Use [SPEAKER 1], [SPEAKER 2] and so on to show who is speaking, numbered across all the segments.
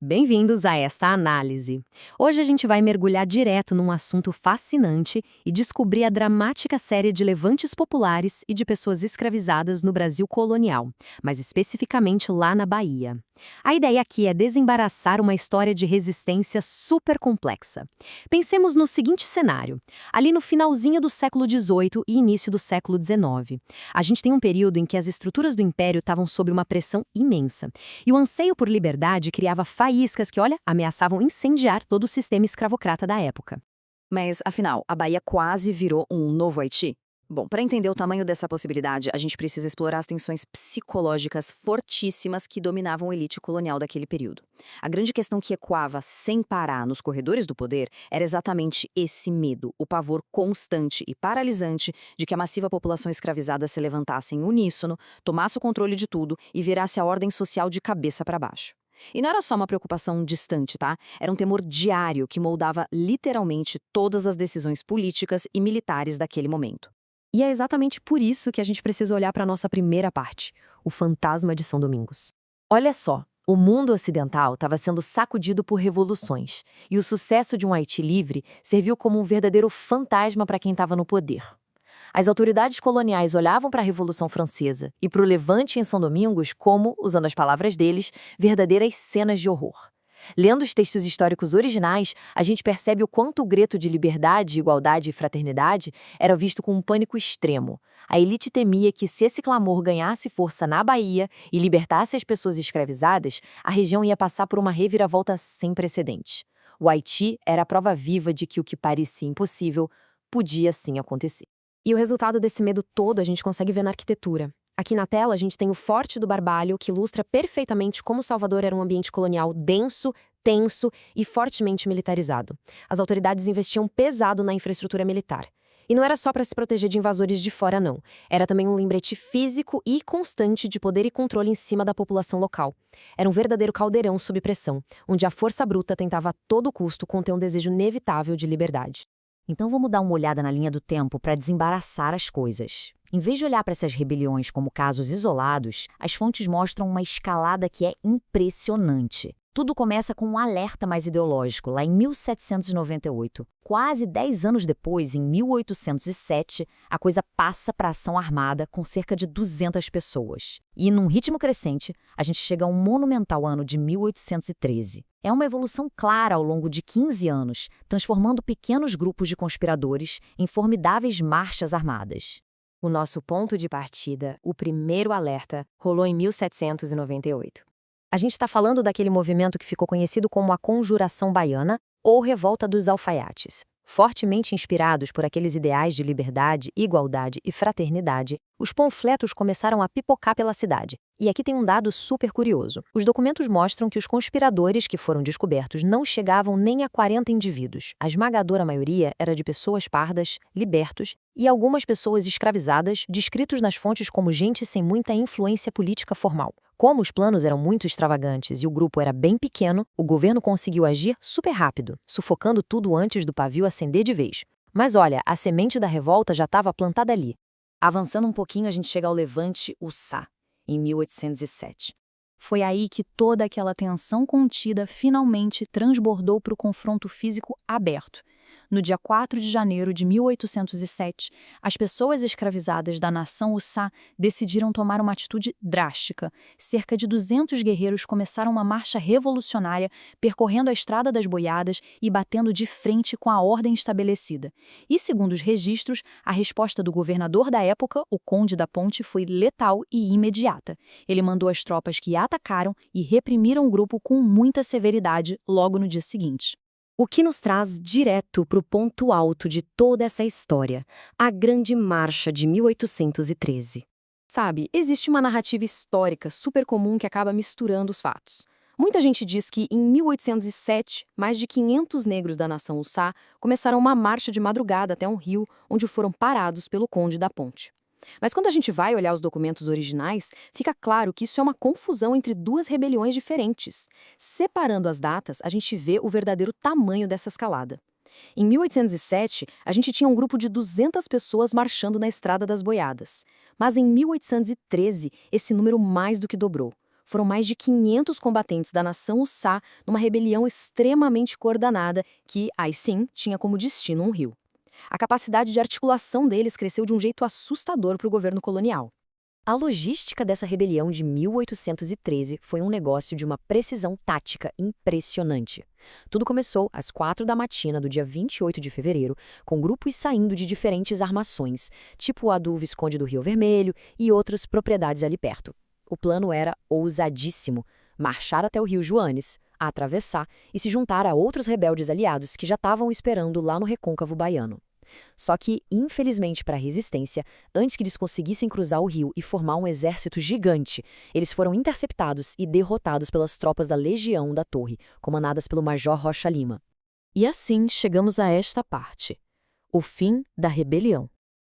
[SPEAKER 1] Bem-vindos a esta análise. Hoje a gente vai mergulhar direto num assunto fascinante e descobrir a dramática série de levantes populares e de pessoas escravizadas no Brasil colonial, mas especificamente lá na Bahia. A ideia aqui é desembaraçar uma história de resistência super complexa. Pensemos no seguinte cenário: ali no finalzinho do século XVIII e início do século XIX. A gente tem um período em que as estruturas do império estavam sob uma pressão imensa, e o anseio por liberdade criava faíscas que, olha, ameaçavam incendiar todo o sistema escravocrata da época.
[SPEAKER 2] Mas, afinal, a Bahia quase virou um novo Haiti? Bom, para entender o tamanho dessa possibilidade, a gente precisa explorar as tensões psicológicas fortíssimas que dominavam a elite colonial daquele período. A grande questão que ecoava sem parar nos corredores do poder era exatamente esse medo, o pavor constante e paralisante de que a massiva população escravizada se levantasse em uníssono, tomasse o controle de tudo e virasse a ordem social de cabeça para baixo. E não era só uma preocupação distante, tá? Era um temor diário que moldava literalmente todas as decisões políticas e militares daquele momento.
[SPEAKER 1] E é exatamente por isso que a gente precisa olhar para a nossa primeira parte, o fantasma de São Domingos.
[SPEAKER 3] Olha só, o mundo ocidental estava sendo sacudido por revoluções, e o sucesso de um Haiti livre serviu como um verdadeiro fantasma para quem estava no poder. As autoridades coloniais olhavam para a Revolução Francesa e para o Levante em São Domingos como, usando as palavras deles, verdadeiras cenas de horror. Lendo os textos históricos originais, a gente percebe o quanto o grito de liberdade, igualdade e fraternidade era visto com um pânico extremo. A elite temia que, se esse clamor ganhasse força na Bahia e libertasse as pessoas escravizadas, a região ia passar por uma reviravolta sem precedentes. O Haiti era a prova viva de que o que parecia impossível podia sim acontecer.
[SPEAKER 1] E o resultado desse medo todo a gente consegue ver na arquitetura. Aqui na tela a gente tem o Forte do Barbalho, que ilustra perfeitamente como Salvador era um ambiente colonial denso, tenso e fortemente militarizado. As autoridades investiam pesado na infraestrutura militar. E não era só para se proteger de invasores de fora, não. Era também um lembrete físico e constante de poder e controle em cima da população local. Era um verdadeiro caldeirão sob pressão, onde a força bruta tentava a todo custo conter um desejo inevitável de liberdade.
[SPEAKER 4] Então vamos dar uma olhada na linha do tempo para desembaraçar as coisas. Em vez de olhar para essas rebeliões como casos isolados, as fontes mostram uma escalada que é impressionante. Tudo começa com um alerta mais ideológico, lá em 1798. Quase 10 anos depois, em 1807, a coisa passa para ação armada com cerca de 200 pessoas. E, num ritmo crescente, a gente chega a um monumental ano de 1813. É uma evolução clara ao longo de 15 anos, transformando pequenos grupos de conspiradores em formidáveis marchas armadas.
[SPEAKER 1] O nosso ponto de partida, o primeiro alerta, rolou em 1798. A gente está falando daquele movimento que ficou conhecido como a Conjuração Baiana ou Revolta dos Alfaiates. Fortemente inspirados por aqueles ideais de liberdade, igualdade e fraternidade, os panfletos começaram a pipocar pela cidade. E aqui tem um dado super curioso. Os documentos mostram que os conspiradores que foram descobertos não chegavam nem a 40 indivíduos. A esmagadora maioria era de pessoas pardas, libertos e algumas pessoas escravizadas, descritos nas fontes como gente sem muita influência política formal. Como os planos eram muito extravagantes e o grupo era bem pequeno, o governo conseguiu agir super rápido, sufocando tudo antes do pavio acender de vez. Mas olha, a semente da revolta já estava plantada ali.
[SPEAKER 2] Avançando um pouquinho, a gente chega ao Levante Uçá, em 1807. Foi aí que toda aquela tensão contida finalmente transbordou para o confronto físico aberto. No dia 4 de janeiro de 1807, as pessoas escravizadas da nação Uçá decidiram tomar uma atitude drástica. Cerca de 200 guerreiros começaram uma marcha revolucionária, percorrendo a Estrada das Boiadas e batendo de frente com a ordem estabelecida. E, segundo os registros, a resposta do governador da época, o Conde da Ponte, foi letal e imediata. Ele mandou as tropas que atacaram e reprimiram o grupo com muita severidade logo no dia seguinte.
[SPEAKER 1] O que nos traz direto para o ponto alto de toda essa história, a Grande Marcha de 1813. Sabe, existe uma narrativa histórica super comum que acaba misturando os fatos. Muita gente diz que, em 1807, mais de 500 negros da nação Uçá começaram uma marcha de madrugada até um rio, onde foram parados pelo Conde da Ponte. Mas quando a gente vai olhar os documentos originais, fica claro que isso é uma confusão entre duas rebeliões diferentes. Separando as datas, a gente vê o verdadeiro tamanho dessa escalada. Em 1807, a gente tinha um grupo de 200 pessoas marchando na Estrada das Boiadas. Mas em 1813, esse número mais do que dobrou.
[SPEAKER 2] Foram mais de 500 combatentes da nação Ussá numa rebelião extremamente coordenada que, aí sim, tinha como destino um rio. A capacidade de articulação deles cresceu de um jeito assustador para o governo colonial.
[SPEAKER 1] A logística dessa rebelião de 1813 foi um negócio de uma precisão tática impressionante. Tudo começou às 4 da matina do dia 28 de fevereiro, com grupos saindo de diferentes armações, tipo a do Visconde do Rio Vermelho e outras propriedades ali perto. O plano era ousadíssimo: marchar até o rio Juanes, atravessar e se juntar a outros rebeldes aliados que já estavam esperando lá no recôncavo baiano. Só que, infelizmente para a resistência, antes que eles conseguissem cruzar o rio e formar um exército gigante, eles foram interceptados e derrotados pelas tropas da Legião da Torre, comandadas pelo Major Rocha Lima.
[SPEAKER 2] E assim chegamos a esta parte: o fim da rebelião.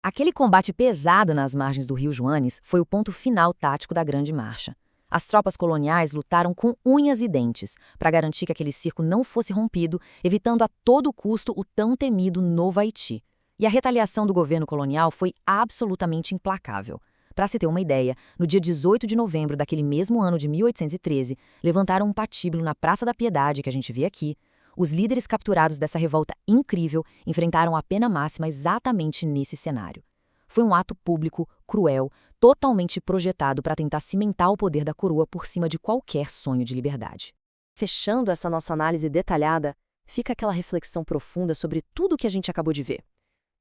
[SPEAKER 4] Aquele combate pesado nas margens do rio Juanes foi o ponto final tático da Grande Marcha. As tropas coloniais lutaram com unhas e dentes para garantir que aquele cerco não fosse rompido, evitando a todo custo o tão temido Novo Haiti. E a retaliação do governo colonial foi absolutamente implacável. Para se ter uma ideia, no dia 18 de novembro daquele mesmo ano de 1813, levantaram um patíbulo na Praça da Piedade, que a gente vê aqui. Os líderes capturados dessa revolta incrível enfrentaram a pena máxima exatamente nesse cenário. Foi um ato público, cruel, totalmente projetado para tentar cimentar o poder da coroa por cima de qualquer sonho de liberdade.
[SPEAKER 2] Fechando essa nossa análise detalhada, fica aquela reflexão profunda sobre tudo o que a gente acabou de ver.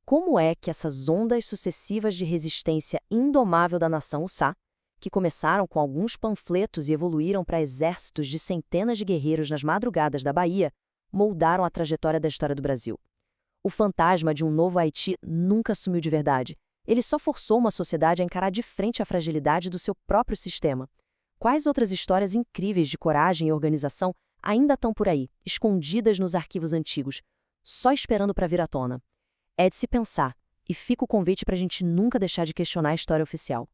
[SPEAKER 2] Como é que essas ondas sucessivas de resistência indomável da nação Ussá, que começaram com alguns panfletos e evoluíram para exércitos de centenas de guerreiros nas madrugadas da Bahia, moldaram a trajetória da história do Brasil? O fantasma de um novo Haiti nunca sumiu de verdade. Ele só forçou uma sociedade a encarar de frente a fragilidade do seu próprio sistema. Quais outras histórias incríveis de coragem e organização ainda estão por aí, escondidas nos arquivos antigos, só esperando para vir à tona? É de se pensar, e fica o convite para a gente nunca deixar de questionar a história oficial.